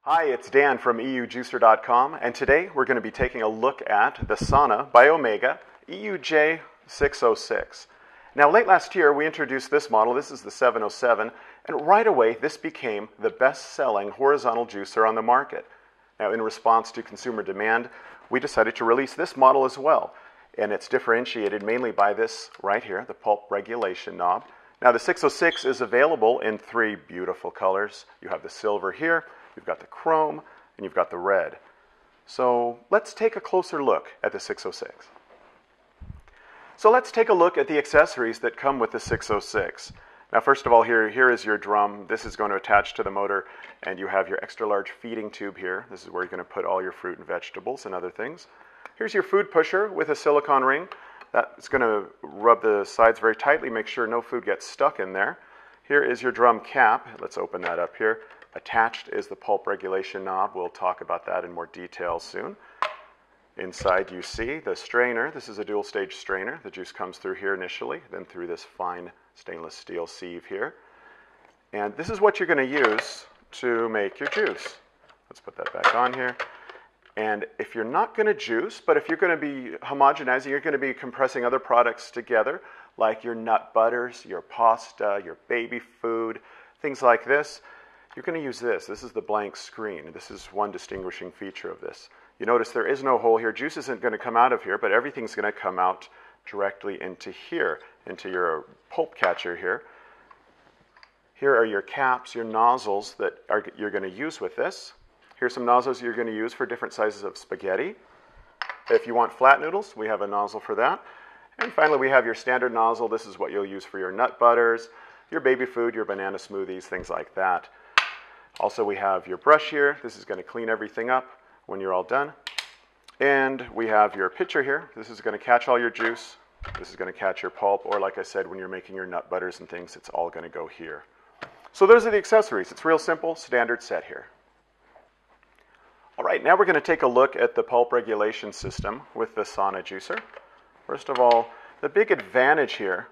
Hi, it's Dan from EUJUICER.com, and today we're going to be taking a look at the sauna by Omega EUJ-606. Now, late last year we introduced this model. This is the 707, and right away this became the best-selling horizontal juicer on the market. Now, in response to consumer demand, we decided to release this model as well, and it's differentiated mainly by this right here, the pulp regulation knob. Now, the 606 is available in three beautiful colors. You have the silver here, you've got the chrome, and you've got the red. So let's take a closer look at the 606. So let's take a look at the accessories that come with the 606. Now, first of all, here is your drum. This is going to attach to the motor, and you have your extra large feeding tube here. This is where you're going to put all your fruit and vegetables and other things. Here's your food pusher with a silicone ring. That's going to rub the sides very tightly, make sure no food gets stuck in there. Here is your drum cap. Let's open that up here. Attached is the pulp regulation knob. We'll talk about that in more detail soon. Inside you see the strainer. This is a dual stage strainer. The juice comes through here initially, then through this fine stainless steel sieve here. And this is what you're going to use to make your juice. Let's put that back on here. And if you're not going to juice, but if you're going to be homogenizing, you're going to be compressing other products together, like your nut butters, your pasta, your baby food, things like this, you're going to use this. This is the blank screen. This is one distinguishing feature of this. You notice there is no hole here. Juice isn't going to come out of here, but everything's going to come out directly into here, into your pulp catcher here. Here are your caps, your nozzles that you're going to use with this. Here's some nozzles you're going to use for different sizes of spaghetti. If you want flat noodles, we have a nozzle for that. And finally, we have your standard nozzle. This is what you'll use for your nut butters, your baby food, your banana smoothies, things like that. Also, we have your brush here. This is going to clean everything up when you're all done. And we have your pitcher here. This is going to catch all your juice. This is going to catch your pulp, or like I said, when you're making your nut butters and things, it's all going to go here. So those are the accessories. It's real simple, standard set here. All right, now we're going to take a look at the pulp regulation system with the sauna juicer. First of all, the big advantage here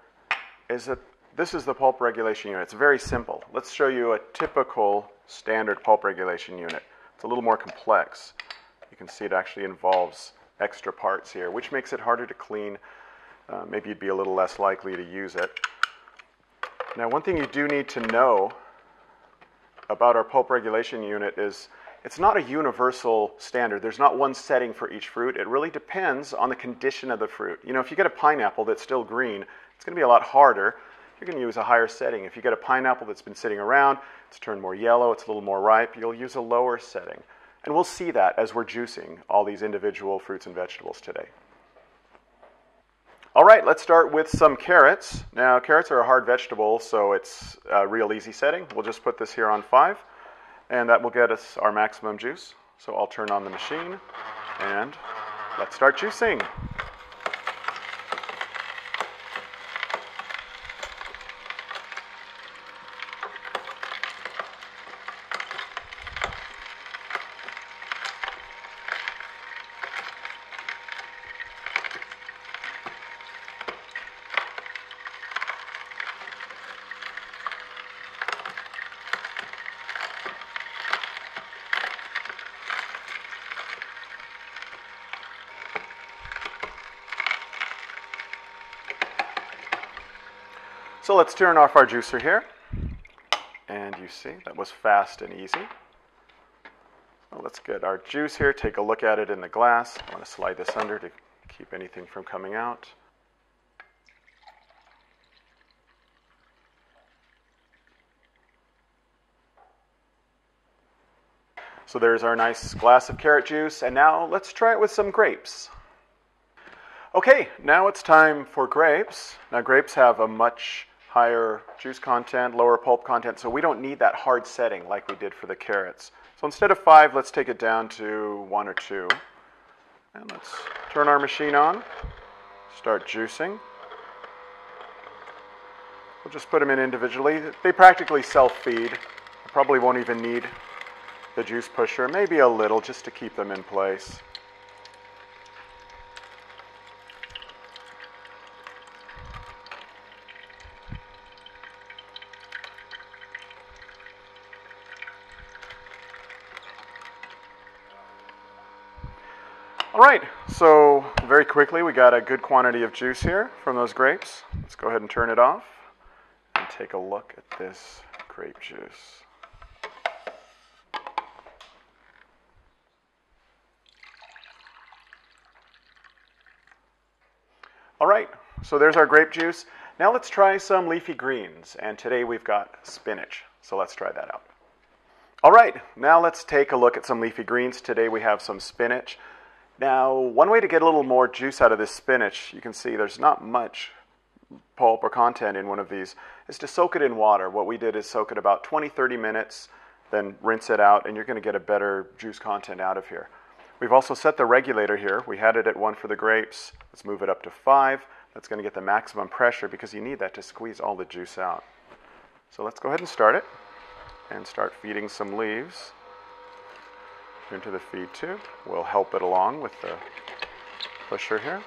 is that this is the pulp regulation unit. It's very simple. Let's show you a typical standard pulp regulation unit. It's a little more complex. You can see it actually involves extra parts here, which makes it harder to clean. Maybe you'd be a little less likely to use it. Now, one thing you do need to know about our pulp regulation unit is it's not a universal standard. There's not one setting for each fruit. It really depends on the condition of the fruit. You know, if you get a pineapple that's still green, it's going to be a lot harder. You're going to use a higher setting. If you get a pineapple that's been sitting around, it's turned more yellow, it's a little more ripe, you'll use a lower setting. And we'll see that as we're juicing all these individual fruits and vegetables today. All right, let's start with some carrots. Now, carrots are a hard vegetable, so it's a real easy setting. We'll just put this here on 5, and that will get us our maximum juice. So I'll turn on the machine, and let's start juicing. So let's turn off our juicer here. And you see, that was fast and easy. Well, let's get our juice here, take a look at it in the glass. I want to slide this under to keep anything from coming out. So there's our nice glass of carrot juice, and now let's try it with some grapes. Okay, now it's time for grapes. Now grapes have a much higher juice content, lower pulp content, so we don't need that hard setting like we did for the carrots. So instead of 5, let's take it down to 1 or 2. And let's turn our machine on, start juicing. We'll just put them in individually. They practically self-feed Probably won't even need the juice pusher, maybe a little just to keep them in place. All right, so very quickly we got a good quantity of juice here from those grapes. Let's go ahead and turn it off and take a look at this grape juice. All right, so there's our grape juice. Now let's try some leafy greens, and today we've got spinach, so let's try that out. All right, now let's take a look at some leafy greens. Today we have some spinach. Now, one way to get a little more juice out of this spinach, you can see there's not much pulp or content in one of these, is to soak it in water. What we did is soak it about 20-30 minutes, then rinse it out, and you're going to get a better juice content out of here. We've also set the regulator here. We had it at 1 for the grapes. Let's move it up to 5. That's going to get the maximum pressure because you need that to squeeze all the juice out. So let's go ahead and start it and start feeding some leaves into the feed tube. We'll help it along with the pusher here.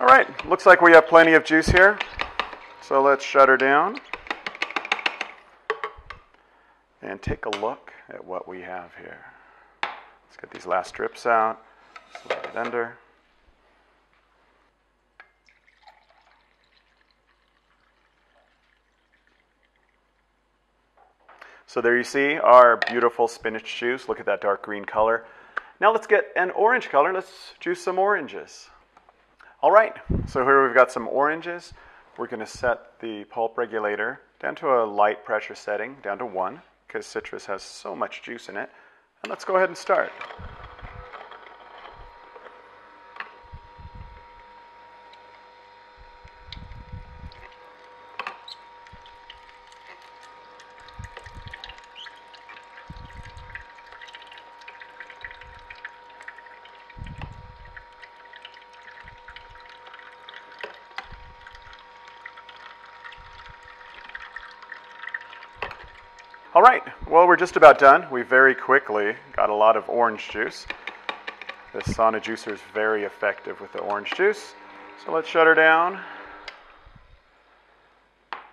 All right, looks like we have plenty of juice here. So let's shut her down and take a look at what we have here. Let's get these last strips out, slide it under. So there you see our beautiful spinach juice. Look at that dark green color. Now let's get an orange color. Let's juice some oranges. All right, so here we've got some oranges. We're going to set the pulp regulator down to a light pressure setting, down to 1, because citrus has so much juice in it. And let's go ahead and start. All right, well, we're just about done. We very quickly got a lot of orange juice. This sauna juicer is very effective with the orange juice. So let's shut her down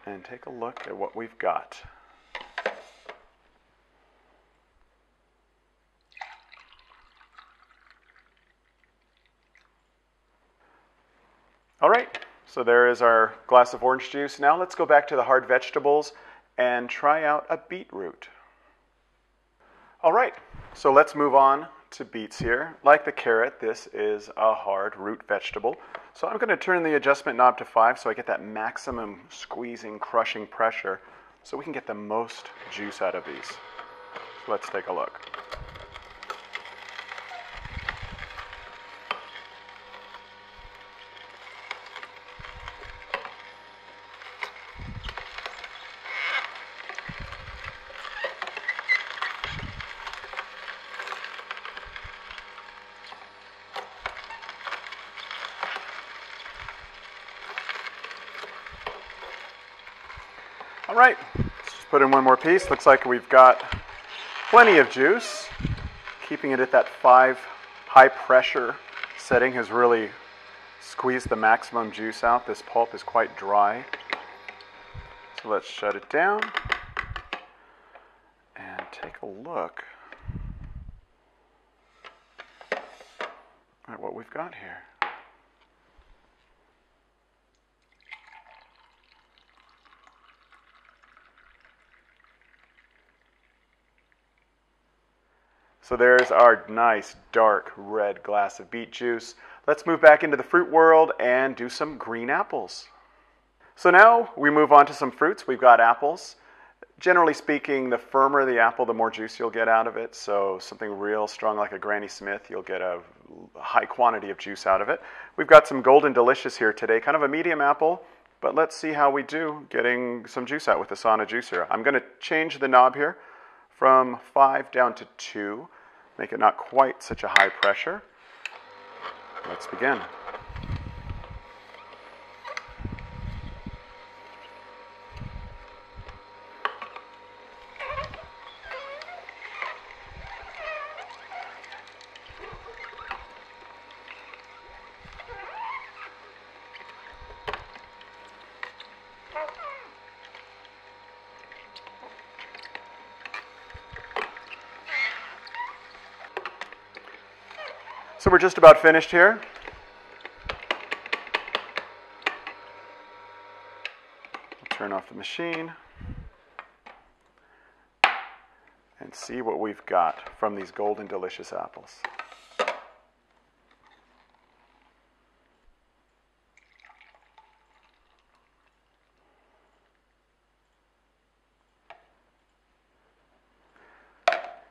and take a look at what we've got. All right, so there is our glass of orange juice. Now let's go back to the hard vegetables and try out a beetroot. All right, so let's move on to beets here. Like the carrot, this is a hard root vegetable. So I'm going to turn the adjustment knob to 5 so I get that maximum squeezing, crushing pressure so we can get the most juice out of these. So let's take a look. All right, let's just put in one more piece. Looks like we've got plenty of juice. Keeping it at that 5 high pressure setting has really squeezed the maximum juice out. This pulp is quite dry. So let's shut it down and take a look at what we've got here. So there's our nice dark red glass of beet juice. Let's move back into the fruit world and do some green apples. So now we move on to some fruits. We've got apples. Generally speaking, the firmer the apple, the more juice you'll get out of it. So something real strong like a Granny Smith, you'll get a high quantity of juice out of it. We've got some Golden Delicious here today, kind of a medium apple, but let's see how we do getting some juice out with the sauna juicer. I'm going to change the knob here from 5 down to 2, make it not quite such a high pressure. Let's begin. So we're just about finished here. I'll turn off the machine and see what we've got from these Golden Delicious apples.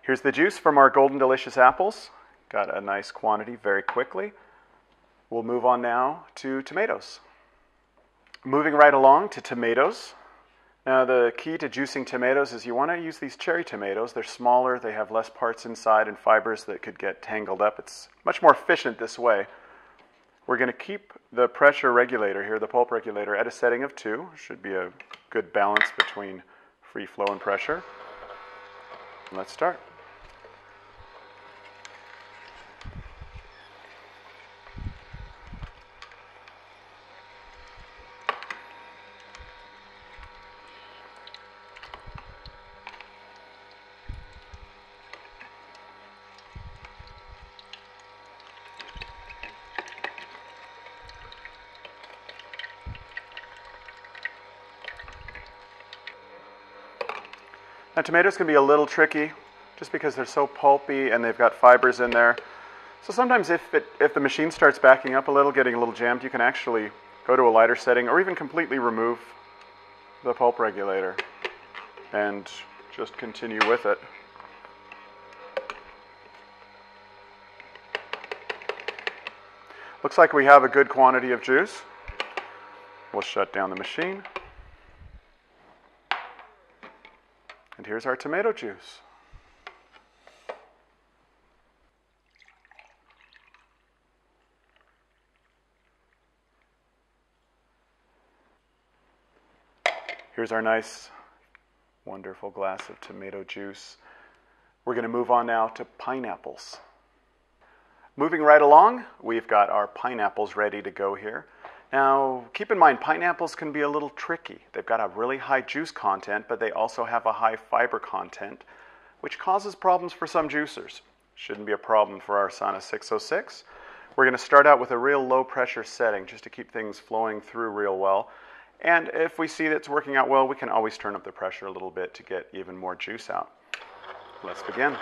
Here's the juice from our Golden Delicious apples. Got a nice quantity very quickly. We'll move on now to tomatoes. Moving right along to tomatoes. Now the key to juicing tomatoes is you want to use these cherry tomatoes. They're smaller, they have less parts inside and fibers that could get tangled up. It's much more efficient this way. We're going to keep the pressure regulator here, the pulp regulator, at a setting of 2. Should be a good balance between free flow and pressure. Let's start. Now tomatoes can be a little tricky just because they're so pulpy and they've got fibers in there. So sometimes if the machine starts backing up a little, getting a little jammed, you can actually go to a lighter setting or even completely remove the pulp regulator and just continue with it. Looks like we have a good quantity of juice. We'll shut down the machine. And here's our tomato juice. Here's our nice, wonderful glass of tomato juice. We're going to move on now to pineapples. Moving right along, we've got our pineapples ready to go here. Now, keep in mind, pineapples can be a little tricky. They've got a really high juice content, but they also have a high fiber content, which causes problems for some juicers. Shouldn't be a problem for our Sauna 606. We're going to start out with a real low pressure setting just to keep things flowing through real well. And if we see that it's working out well, we can always turn up the pressure a little bit to get even more juice out. Let's begin.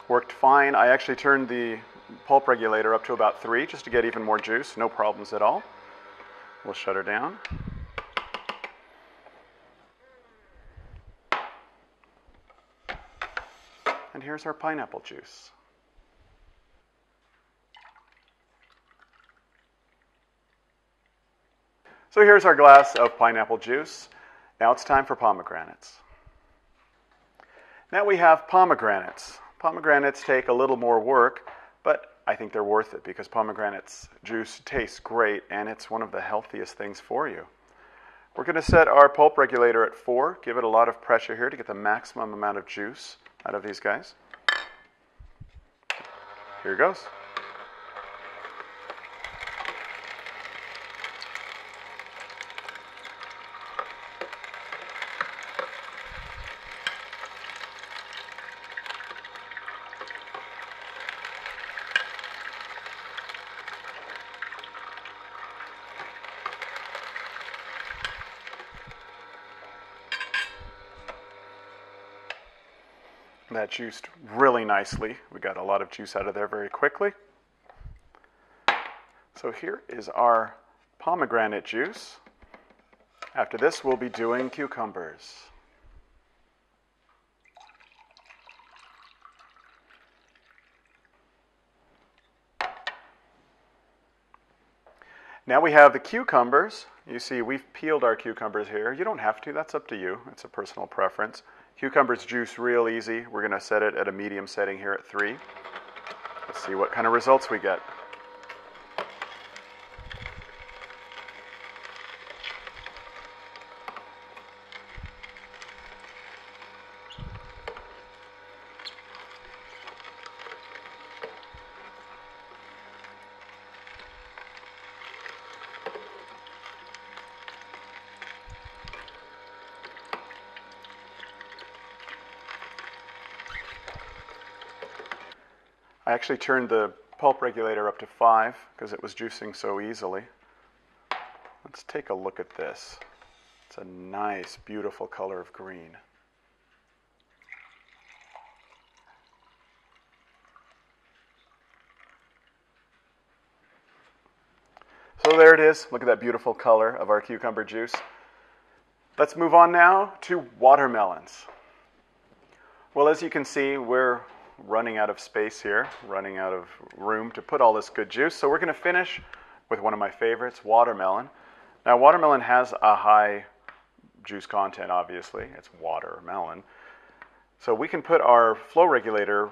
Worked fine. I actually turned the pulp regulator up to about 3 just to get even more juice. No problems at all. We'll shut her down. And here's our pineapple juice. So here's our glass of pineapple juice. Now it's time for pomegranates. Now we have pomegranates. Pomegranates take a little more work, but I think they're worth it because pomegranates juice tastes great and it's one of the healthiest things for you. We're going to set our pulp regulator at 4, give it a lot of pressure here to get the maximum amount of juice out of these guys. Here goes. That juiced really nicely. We got a lot of juice out of there very quickly. So here is our pomegranate juice. After this, we'll be doing cucumbers. Now we have the cucumbers. You see, we've peeled our cucumbers here. You don't have to. That's up to you. It's a personal preference. Cucumbers juice real easy. We're going to set it at a medium setting here at 3. Let's see what kind of results we get. I actually turned the pulp regulator up to 5 because it was juicing so easily. Let's take a look at this. It's a nice, beautiful color of green. So there it is. Look at that beautiful color of our cucumber juice. Let's move on now to watermelons. Well, as you can see, we're running out of space here, running out of room to put all this good juice. So we're going to finish with one of my favorites, watermelon. Now, watermelon has a high juice content, obviously. It's watermelon. So we can put our flow regulator,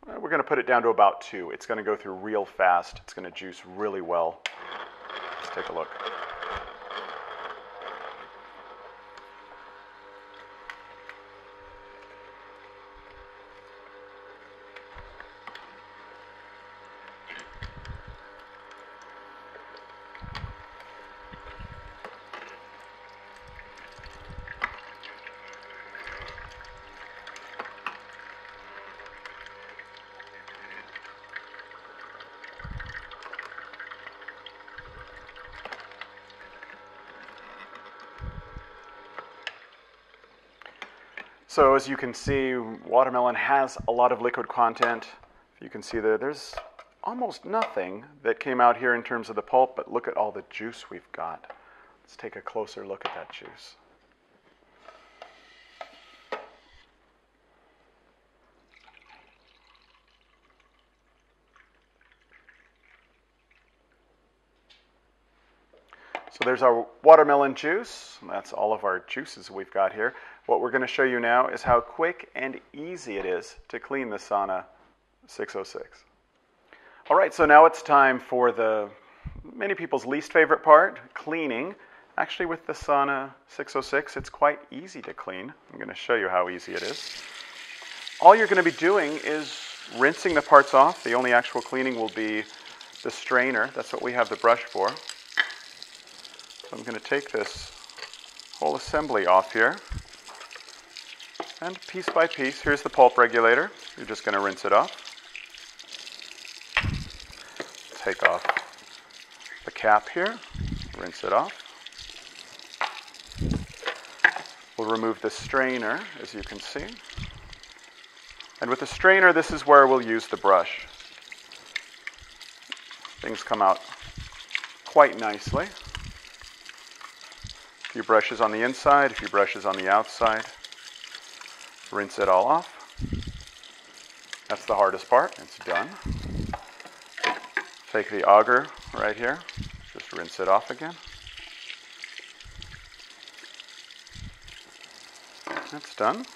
we're going to put it down to about 2. It's going to go through real fast. It's going to juice really well. Let's take a look. So as you can see, watermelon has a lot of liquid content. You can see there's almost nothing that came out here in terms of the pulp, but look at all the juice we've got. Let's take a closer look at that juice. So there's our watermelon juice. That's all of our juices we've got here. What we're going to show you now is how quick and easy it is to clean the Sauna 606. All right, so now it's time for many people's least favorite part, cleaning. Actually, with the Sauna 606, it's quite easy to clean. I'm going to show you how easy it is. All you're going to be doing is rinsing the parts off. The only actual cleaning will be the strainer. That's what we have the brush for. So I'm going to take this whole assembly off here. And piece by piece, here's the pulp regulator. You're just going to rinse it off. Take off the cap here, rinse it off. We'll remove the strainer, as you can see. And with the strainer, this is where we'll use the brush. Things come out quite nicely. A few brushes on the inside, a few brushes on the outside. Rinse it all off. That's the hardest part. It's done. Take the auger right here. Just rinse it off again. That's done.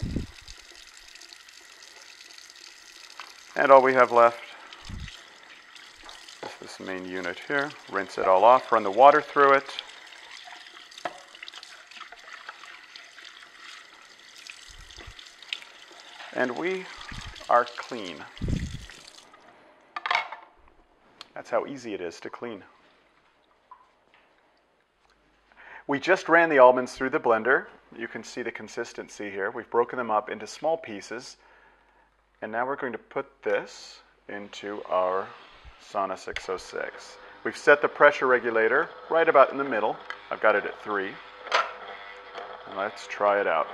And all we have left is this main unit here. Rinse it all off. Run the water through it. And we are clean. That's how easy it is to clean. We just ran the almonds through the blender. You can see the consistency here. We've broken them up into small pieces. And now we're going to put this into our Sauna 606. We've set the pressure regulator right about in the middle. I've got it at 3. And let's try it out.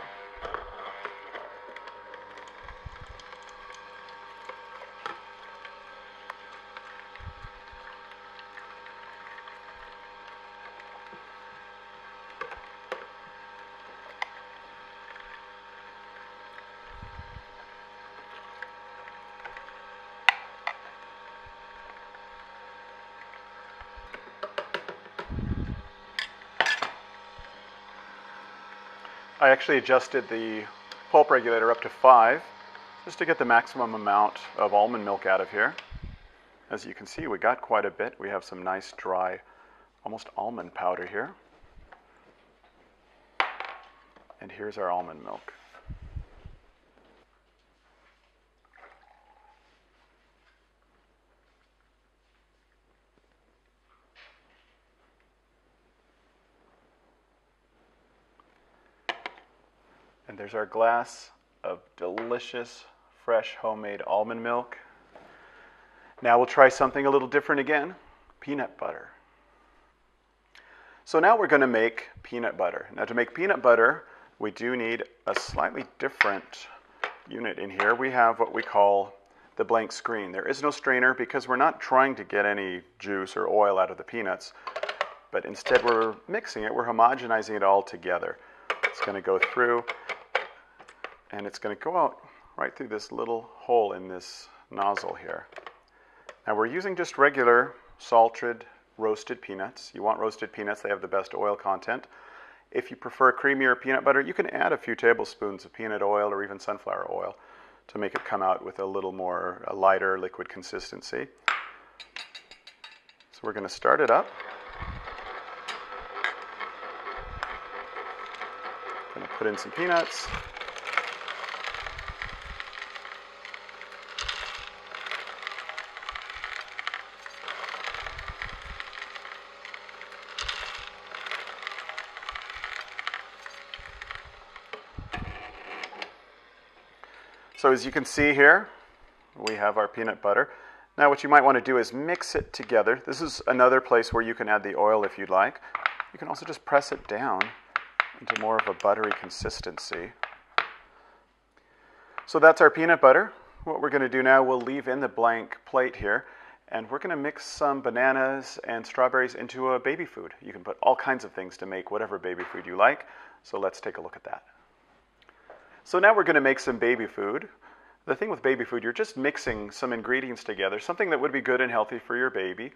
I actually adjusted the pulp regulator up to 5 just to get the maximum amount of almond milk out of here. As you can see, we got quite a bit. We have some nice dry, almost almond powder here. And here's our almond milk. And there's our glass of delicious, fresh, homemade almond milk. Now we'll try something a little different again, peanut butter. So now we're going to make peanut butter. Now to make peanut butter, we do need a slightly different unit in here. We have what we call the blank screen. There is no strainer because we're not trying to get any juice or oil out of the peanuts, but instead we're mixing it, we're homogenizing it all together. It's going to go through, and it's going to go out right through this little hole in this nozzle here. Now we're using just regular salted roasted peanuts. You want roasted peanuts, they have the best oil content. If you prefer creamier peanut butter, you can add a few tablespoons of peanut oil or even sunflower oil to make it come out with a little more a lighter liquid consistency. So we're going to start it up. Going to put in some peanuts. So as you can see here, we have our peanut butter. Now what you might want to do is mix it together. This is another place where you can add the oil if you'd like. You can also just press it down into more of a buttery consistency. So that's our peanut butter. What we're going to do now, we'll leave in the blank plate here, and we're going to mix some bananas and strawberries into a baby food. You can put all kinds of things to make whatever baby food you like. So let's take a look at that. So now we're going to make some baby food. The thing with baby food, you're just mixing some ingredients together, something that would be good and healthy for your baby.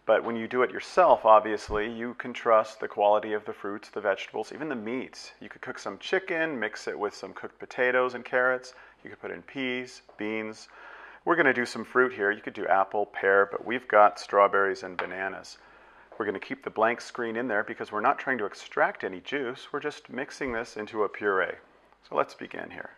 But when you do it yourself, obviously, you can trust the quality of the fruits, the vegetables, even the meats. You could cook some chicken, mix it with some cooked potatoes and carrots. You could put in peas, beans. We're going to do some fruit here. You could do apple, pear, but we've got strawberries and bananas. We're going to keep the blank screen in there because we're not trying to extract any juice. We're just mixing this into a puree. So let's begin here.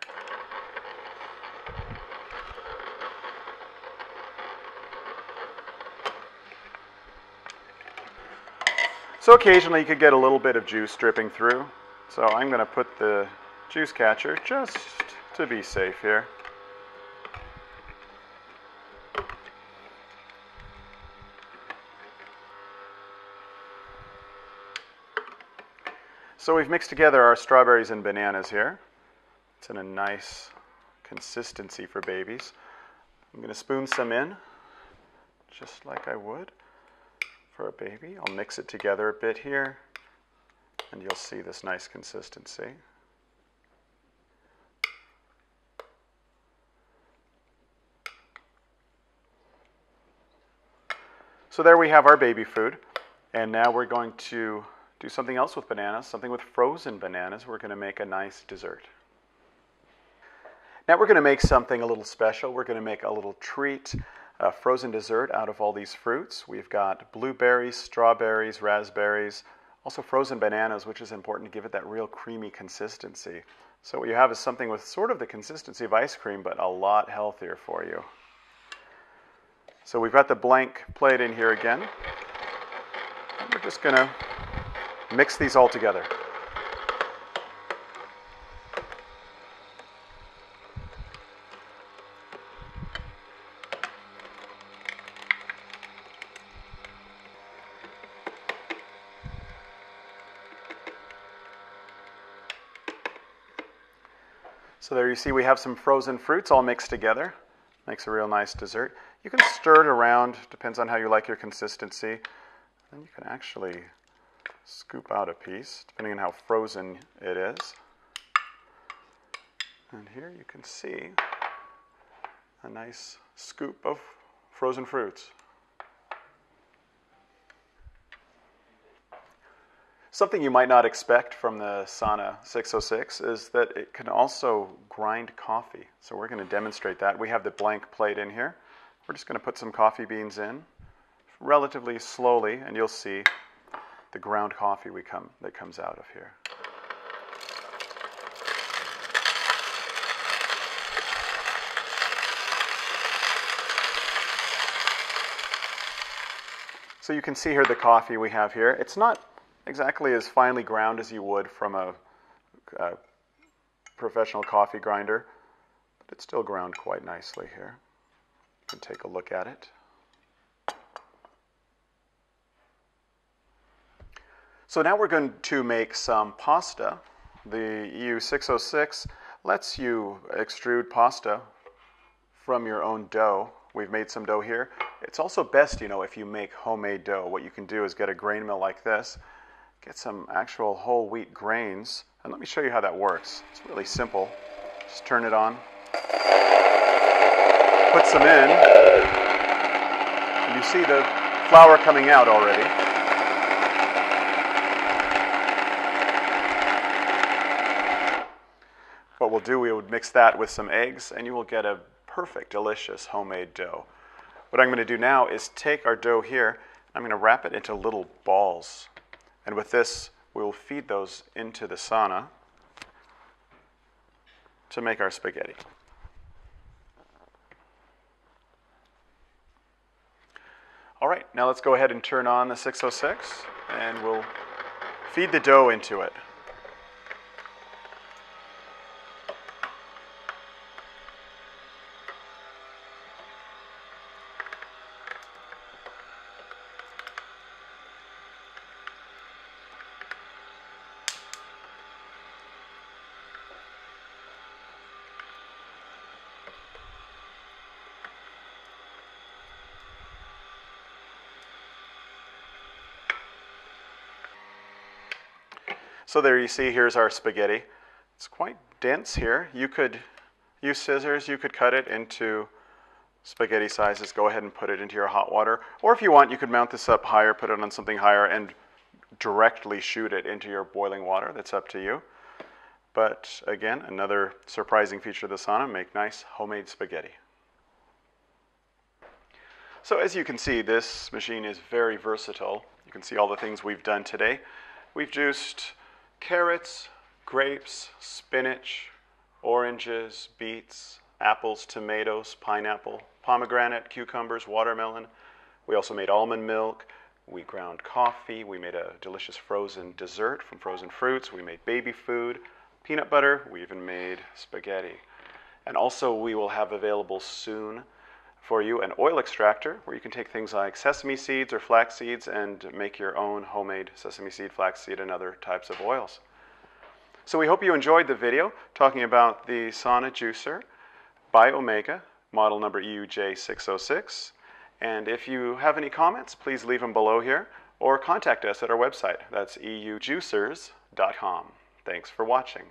So occasionally you could get a little bit of juice dripping through. So I'm going to put the juice catcher just to be safe here. So we've mixed together our strawberries and bananas here. It's in a nice consistency for babies. I'm going to spoon some in, just like I would for a baby. I'll mix it together a bit here, and you'll see this nice consistency. So there we have our baby food, and now we're going to do something else with bananas, something with frozen bananas. We're going to make a nice dessert. Now we're going to make something a little special. We're going to make a little treat, a frozen dessert out of all these fruits. We've got blueberries, strawberries, raspberries, also frozen bananas, which is important to give it that real creamy consistency. So what you have is something with sort of the consistency of ice cream, but a lot healthier for you. So we've got the blank plate in here again. And we're just going to mix these all together. So there you see we have some frozen fruits all mixed together. Makes a real nice dessert. You can stir it around, depends on how you like your consistency. Then you can actually scoop out a piece, depending on how frozen it is. And here you can see a nice scoop of frozen fruits. Something you might not expect from the Sauna 606 is that it can also grind coffee. So we're going to demonstrate that. We have the blank plate in here. We're just going to put some coffee beans in relatively slowly, and you'll see the ground coffee that comes out of here. So you can see here the coffee we have here. It's not exactly as finely ground as you would from a professional coffee grinder, but it's still ground quite nicely here. You can take a look at it. So now we're going to make some pasta. The EU606 lets you extrude pasta from your own dough. We've made some dough here. It's also best, if you make homemade dough. What you can do is get a grain mill like this, get some actual whole wheat grains, and let me show you how that works. It's really simple. Just turn it on, put some in, and you see the flour coming out already. What we'll do, we would mix that with some eggs, and you will get a perfect, delicious homemade dough. What I'm going to do now is take our dough here, I'm going to wrap it into little balls. And with this, we will feed those into the sauna to make our spaghetti. All right, now let's go ahead and turn on the 606, and we'll feed the dough into it. So there you see, here's our spaghetti. It's quite dense here. You could use scissors, you could cut it into spaghetti sizes, go ahead and put it into your hot water. Or if you want, you could mount this up higher, put it on something higher, and directly shoot it into your boiling water. That's up to you. But again, another surprising feature of the sauna, make nice homemade spaghetti. So as you can see, this machine is very versatile. You can see all the things we've done today. We've juiced carrots, grapes, spinach, oranges, beets, apples, tomatoes, pineapple, pomegranate, cucumbers, watermelon. We also made almond milk. We ground coffee. We made a delicious frozen dessert from frozen fruits. We made baby food, peanut butter. We even made spaghetti. And also we will have available soon for you an oil extractor where you can take things like sesame seeds or flax seeds and make your own homemade sesame seed, flax seed, and other types of oils. So we hope you enjoyed the video talking about the sauna juicer by Omega, model number EUJ-606. And if you have any comments, please leave them below here or contact us at our website. That's EUJUICERS.CZ. Thanks for watching.